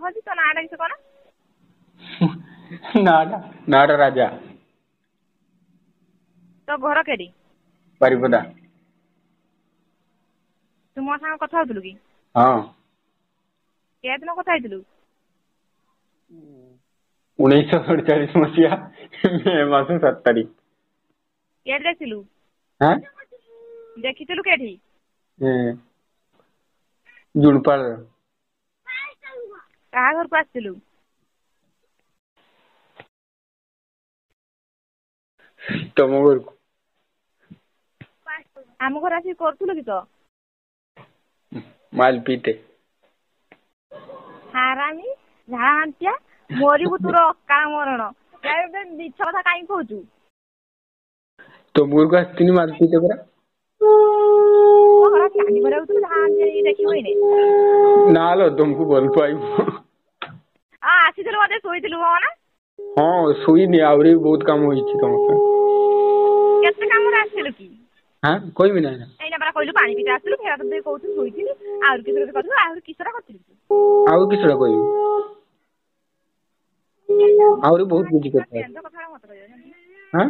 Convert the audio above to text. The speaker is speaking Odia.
କହନ୍ତି ତୋ ନାଁଟା କିଛି କଣ? ନାଟା ରାଜା। ତୋ ଘର କେଡି? ବାରିପଦା। ତୁ ମୋ ସାଙ୍ଗେ କଥା ହଉଥିଲୁ କି? ହଁ। କେତେ ଦିନ କଥା ହେଇଥିଲୁ? 1947 ମସିହା ମେ ମାସ 7 ତାରିଖ। କେଠି ଦେଖିଥିଲୁ? ହାଁ? ଦେଖିଥିଲୁ କେଠି? ଜୁଣପାଳ। କାହା ଘରକୁ ଆସିଥିଲୁ? ତମ ଘରକୁ। ଆମ ଘରେ ଆସିକି କରୁଥିଲୁ କି ତ? ମାଲପିଟେ। ହାରାମି ଝାଡା ହାଣ୍ଟିଆ ମରିବୁ ତୋର ଅକାଳ ମରଣ। ମିଛ କଥା କାହିଁକି କହୁଛୁ? ତମ ଘରକୁ ଆସିଥିଲି ମାଲପିଟେ ପରା। ମୋ ଘର ଚାନ୍ଦି କରିବାକୁ ତୁ ଝାଡା ହାଣ୍ଟିଆ ଦେଖିବୁ ଏଇନେ। ନାଲୋ ତମକୁ ଭଲ ପାଇବୁ। ଆସିଥିଲୁ ବୋଧେ ଶୋଇଥିଲୁ କଣ ନା? ହଁ ଶୋଇନି ଆହୁରି ବହୁତ କାମ ହେଇଛି ତମ ପାଇଁ। କେତେ କାମରେ ଆସିଥିଲୁ କି? ହାଁ କହିବି ନା। ଏଇନା ପରା କହିଲୁ ପାଣି ପିଇତେ ଆସିଥିଲୁ ଫେର ତୁ କହୁଛୁ ଶୋଇଥିଲି ଆହୁରି କିସ କରିଥିଲୁ ଆହୁରି କିସଟା କରିଥିଲୁ? ଆଉ କିଛିଟା କହିବି। ଆହୁରି ବହୁତ କିଛି କଥା ଅଛି। କଥା ମତେ କହିବ। ହାଁ?